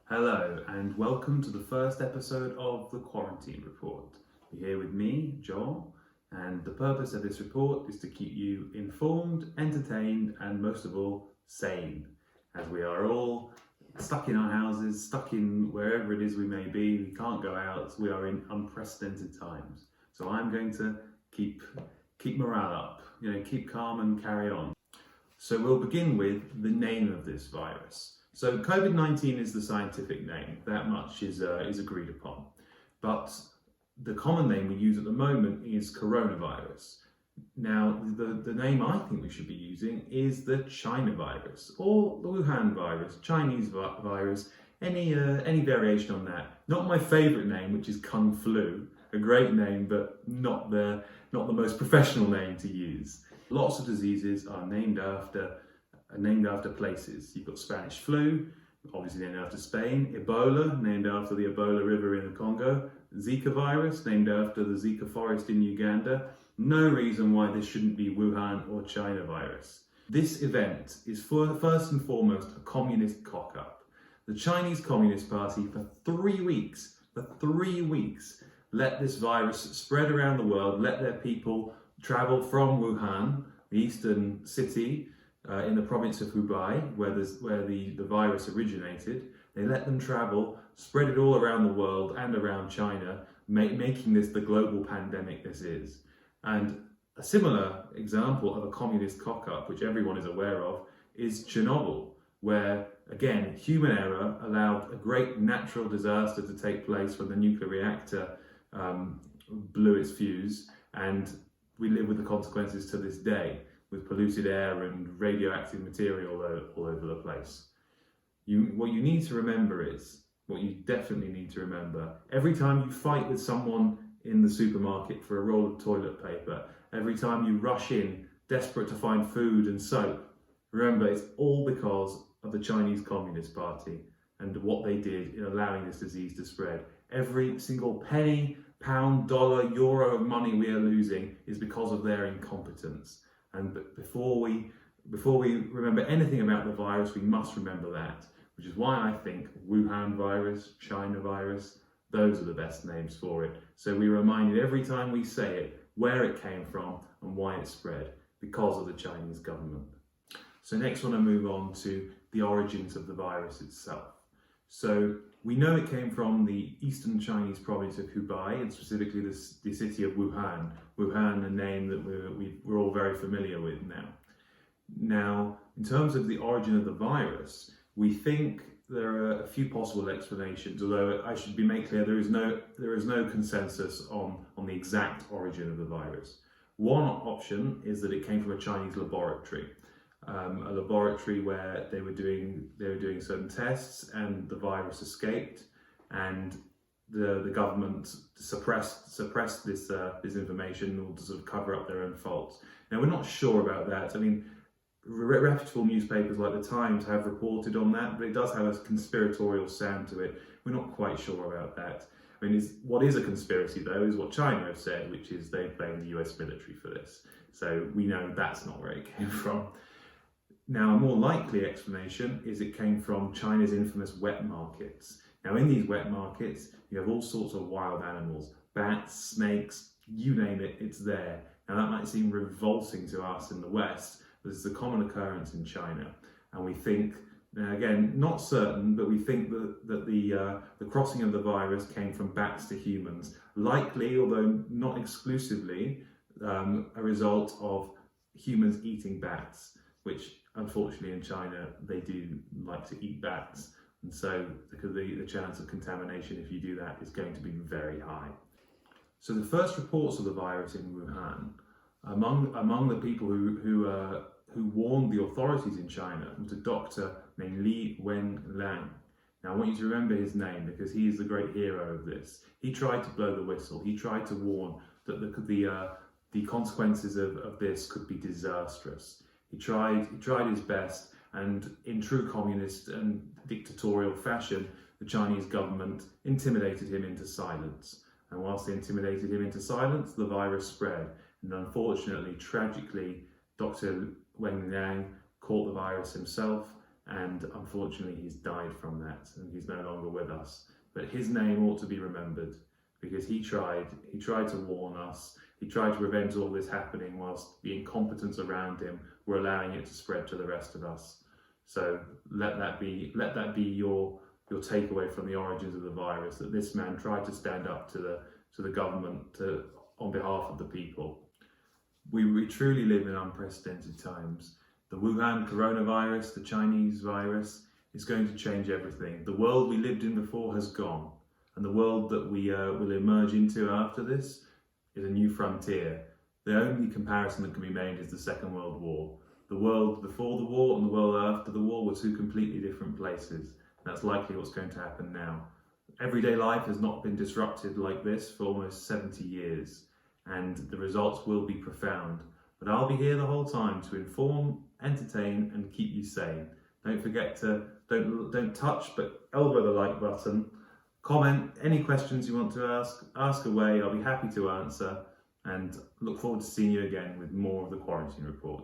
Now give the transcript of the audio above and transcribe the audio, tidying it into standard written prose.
Hello and welcome to the first episode of the Quarantine Report. You're here with me, Joel, and the purpose of this report is to keep you informed, entertained, and most of all, sane, as we are all stuck in our houses, stuck in wherever it is we may be. We can't go out. We are in unprecedented times. So I'm going to keep morale up, keep calm and carry on. So we'll begin with the name of this virus. So COVID-19 is the scientific name, that much is agreed upon. But the common name we use at the moment is coronavirus. Now, the name I think we should be using is the China virus, or the Wuhan virus, Chinese virus, any variation on that. Not my favourite name, which is Kung Flu, a great name, but not the most professional name to use. Lots of diseases are named after places. You've got Spanish flu, obviously named after Spain, Ebola, named after the Ebola River in the Congo, Zika virus, named after the Zika forest in Uganda. No reason why this shouldn't be Wuhan or China virus. This event is first and foremost a communist cock-up. The Chinese Communist Party for 3 weeks, let this virus spread around the world, let their people travel from Wuhan, the eastern city in the province of Hubei, where the virus originated. They let them travel, spread it all around the world and around China, making this the global pandemic this is. And a similar example of a communist cock-up, which everyone is aware of, is Chernobyl, where, again, human error allowed a great natural disaster to take place when the nuclear reactor blew its fuse, and we live with the consequences to this day, with polluted air and radioactive material all over the place. What you definitely need to remember, every time you fight with someone in the supermarket for a roll of toilet paper, every time you rush in desperate to find food and soap, remember it's all because of the Chinese Communist Party and what they did in allowing this disease to spread. Every single penny, pound, dollar, euro of money we are losing is because of their incompetence. And before we remember anything about the virus, we must remember that, which is why I think Wuhan virus, China virus, those are the best names for it. So we're reminded every time we say it where it came from and why it spread, because of the Chinese government. So next I want to move on to the origins of the virus itself. So we know it came from the eastern Chinese province of Hubei, and specifically the city of Wuhan. Wuhan, a name that we're all very familiar with now. Now, in terms of the origin of the virus, we think there are a few possible explanations, although I should make clear there is no consensus on the exact origin of the virus. One option is that it came from a Chinese laboratory. A laboratory where they were doing certain tests and the virus escaped, and the government suppressed this information in order to sort of cover up their own faults. Now, we're not sure about that. I mean, reputable newspapers like The Times have reported on that, but it does have a conspiratorial sound to it. We're not quite sure about that. I mean, what is a conspiracy though is what China have said, which is they blame the US military for this. So we know that's not where it came from. Now, a more likely explanation is it came from China's infamous wet markets. Now, in these wet markets, you have all sorts of wild animals, bats, snakes, you name it, it's there. Now, that might seem revolting to us in the West, but it's a common occurrence in China. And we think, now again, not certain, but we think that the crossing of the virus came from bats to humans, likely, although not exclusively, a result of humans eating bats, which unfortunately in China they do like to eat bats, and so the chance of contamination if you do that is going to be very high. So the first reports of the virus in Wuhan, among the people who warned the authorities in China, was a doctor named Li Wenliang. Now I want you to remember his name because he is the great hero of this. He tried to blow the whistle. He tried to warn that the consequences of this could be disastrous. He tried his best, and in true communist and dictatorial fashion, the Chinese government intimidated him into silence. And whilst they intimidated him into silence, the virus spread. And unfortunately, tragically, Dr. Wenliang caught the virus himself and unfortunately he's died from that and he's no longer with us. But his name ought to be remembered because he tried to warn us, he tried to prevent all this happening whilst the incompetence around him were allowing it to spread to the rest of us. So let that be your takeaway from the origins of the virus, that this man tried to stand up to the government on behalf of the people. We truly live in unprecedented times. The Wuhan coronavirus, the Chinese virus, is going to change everything. The world we lived in before has gone, and the world that we will emerge into after this is a new frontier. The only comparison that can be made is the Second World War. The world before the war and the world after the war were two completely different places. That's likely what's going to happen now. Everyday life has not been disrupted like this for almost 70 years, and the results will be profound. But I'll be here the whole time to inform, entertain, and keep you sane. Don't forget to don't touch, but elbow the like button. Comment any questions you want to ask away. I'll be happy to answer, and look forward to seeing you again with more of the Quarantine Report.